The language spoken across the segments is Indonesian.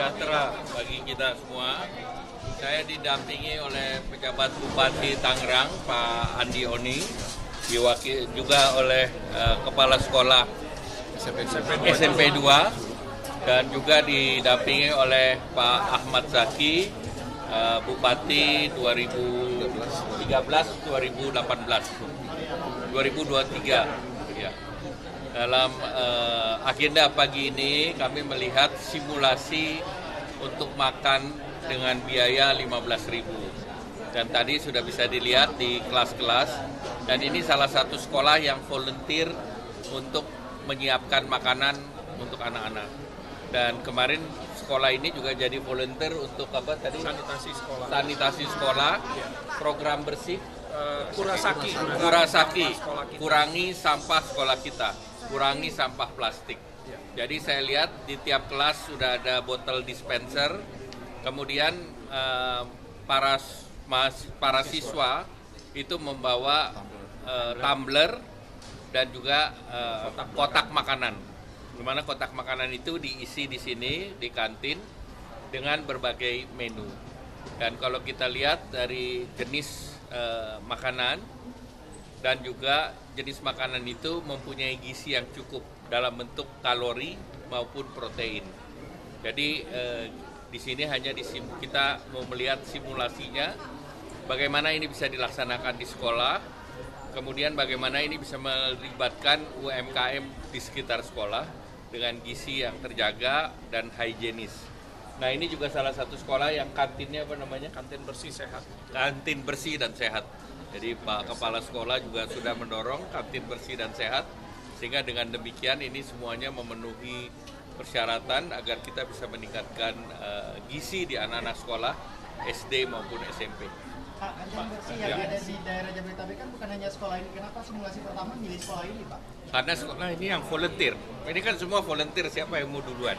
sejahtera bagi kita semua. Saya didampingi oleh pejabat Bupati Tangerang, Pak Andi Oni, diwakili juga oleh Kepala Sekolah SMP 2, dan juga didampingi oleh Pak Ahmad Zaki, Bupati 2013-2023. Ya. Dalam agenda pagi ini kami melihat simulasi untuk makan dengan biaya 15.000. Dan tadi sudah bisa dilihat di kelas-kelas, dan ini salah satu sekolah yang volunteer untuk menyiapkan makanan untuk anak-anak. Dan kemarin sekolah ini juga jadi volunteer untuk apa tadi? Sanitasi sekolah, program bersih, Kurasaki, kurangi sampah sekolah kita, kurangi sampah plastik. Jadi saya lihat di tiap kelas sudah ada botol dispenser, kemudian para siswa itu membawa tumbler dan juga kotak makanan. Di mana kotak makanan itu diisi di sini di kantin dengan berbagai menu. Dan kalau kita lihat dari jenis makanan dan juga jenis makanan itu mempunyai gizi yang cukup dalam bentuk kalori maupun protein. Jadi di sini hanya kita mau melihat simulasinya, bagaimana ini bisa dilaksanakan di sekolah, kemudian bagaimana ini bisa melibatkan UMKM di sekitar sekolah dengan gizi yang terjaga dan higienis. Nah, ini juga salah satu sekolah yang kantinnya apa namanya? Kantin bersih sehat. Kantin bersih dan sehat. Jadi Pak Kepala Sekolah juga sudah mendorong kantin bersih dan sehat, sehingga dengan demikian ini semuanya memenuhi persyaratan agar kita bisa meningkatkan gizi di anak-anak sekolah SD maupun SMP. Pak, kantin bersih yang ada di daerah Jabodetabek kan bukan hanya sekolah ini. Kenapa simulasi pertama milih sekolah ini, Pak? Karena sekolah ini yang volunteer. Ini kan semua volunteer, siapa yang mau duluan.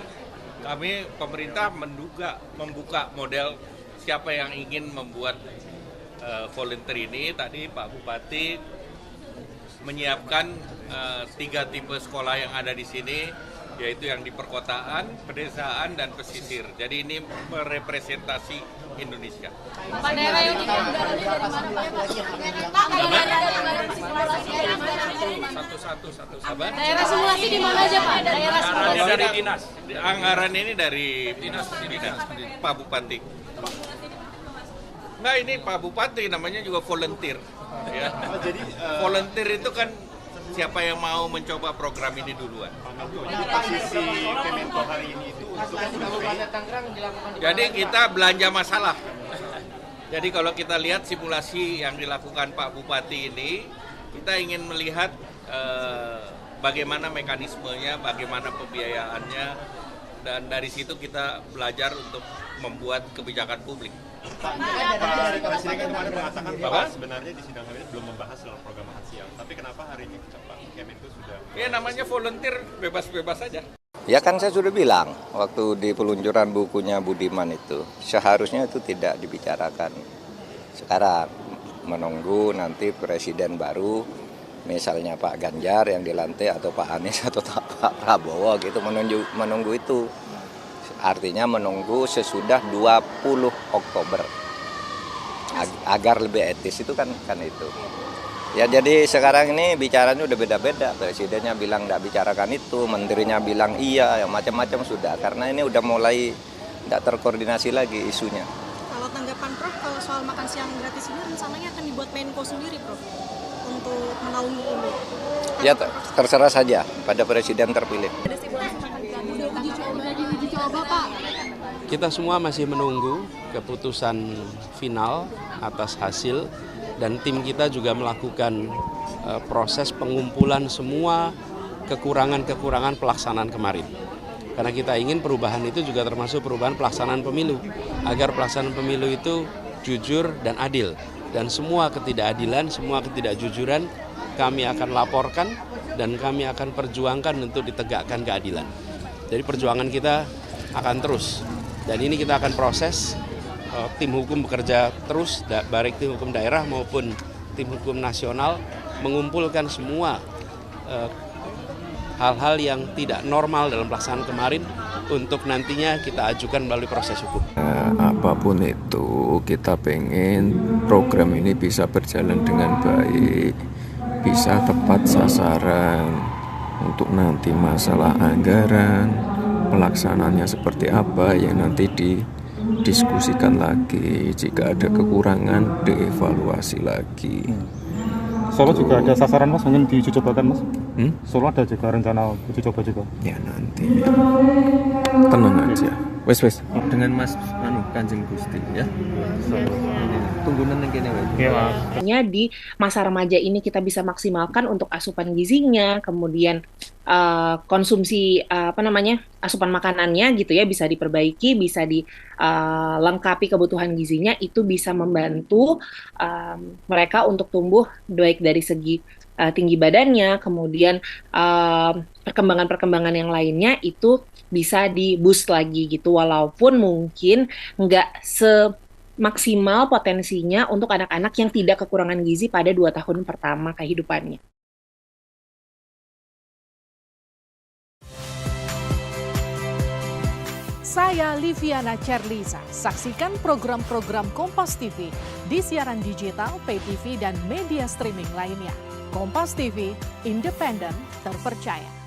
Kami pemerintah membuka model siapa yang ingin membuat volunteer ini. Tadi Pak Bupati menyiapkan 3 tipe sekolah yang ada di sini, yaitu yang di perkotaan, pedesaan, dan pesisir. Jadi ini merepresentasi Indonesia. Pak, daerah yang tidak dari mana Pak? Pak, Satu-satu. daerah simulasi di mana aja Pak? Daerah simulasi. Dari dinas. Anggaran ini dari dinas Pak Bupati. Nah, ini Pak Bupati namanya juga volunteer. Ya. Jadi Volunteer itu kan siapa yang mau mencoba program ini duluan. posisi Kemenko hari ini itu untuk Jadi kita belanja masalah. Jadi kalau kita lihat simulasi yang dilakukan Pak Bupati ini, kita ingin melihat bagaimana mekanismenya, bagaimana pembiayaannya, dan dari situ kita belajar untuk membuat kebijakan publik. Pak, dari Presiden kan kemarin mengatakan bahwa sebenarnya di sidang kabinet belum membahas soal program makan siang. Tapi kenapa hari ini Pak Kemenko sudah? Ya namanya volunteer, bebas-bebas saja. Ya kan saya sudah bilang waktu di peluncuran bukunya Budiman itu, seharusnya itu tidak dibicarakan sekarang, menunggu nanti presiden baru, misalnya Pak Ganjar yang dilantik atau Pak Anies atau Pak Prabowo gitu, menunggu itu. Artinya menunggu sesudah 20 Oktober agar lebih etis itu kan itu. Ya jadi sekarang ini bicaranya udah beda-beda. Presidennya bilang tidak bicarakan itu, menterinya bilang iya, ya macam-macam sudah. Karena ini udah mulai tidak terkoordinasi lagi isunya. Kalau tanggapan Prof, kalau soal makan siang gratis ini rencananya akan dibuat Menko sendiri Prof untuk menaungi ini. Ya terserah saja pada presiden terpilih. Ada simulasi makan gratis, udah diuji coba Pak. Kita semua masih menunggu keputusan final atas hasil, dan tim kita juga melakukan proses pengumpulan semua kekurangan-kekurangan pelaksanaan kemarin. Karena kita ingin perubahan itu juga termasuk perubahan pelaksanaan pemilu, agar pelaksanaan pemilu itu jujur dan adil. Dan semua ketidakadilan, semua ketidakjujuran kami akan laporkan dan kami akan perjuangkan untuk ditegakkan keadilan. Jadi perjuangan kita akan terus, dan ini kita akan proses. Tim hukum bekerja terus, baik tim hukum daerah maupun tim hukum nasional, mengumpulkan semua hal-hal yang tidak normal dalam pelaksanaan kemarin untuk nantinya kita ajukan melalui proses hukum. Apapun itu, kita pengen program ini bisa berjalan dengan baik, bisa tepat sasaran. Untuk nanti masalah anggaran, pelaksanaannya seperti apa yang nanti didiskusikan lagi. Jika ada kekurangan, dievaluasi lagi. Solo juga ada sasaran Mas, mungkin diuji cobakan Mas? Solo ada juga rencana uji coba juga? Ya nanti ya. Tenang aja. Wes dengan Mas Kanjeng Gusti ya. Tunggu nang kene wae. Di masa remaja ini kita bisa maksimalkan untuk asupan gizinya, kemudian konsumsi asupan makanannya gitu ya bisa diperbaiki, bisa dilengkapi kebutuhan gizinya, itu bisa membantu mereka untuk tumbuh baik dari segi tinggi badannya, kemudian perkembangan-perkembangan yang lainnya itu bisa di-boost lagi gitu, walaupun mungkin nggak semaksimal potensinya untuk anak-anak yang tidak kekurangan gizi pada 2 tahun pertama kehidupannya. Saya Liviana Cerlisa. Saksikan program-program Kompas TV di siaran digital, pay TV, dan media streaming lainnya. Kompas TV, independen, terpercaya.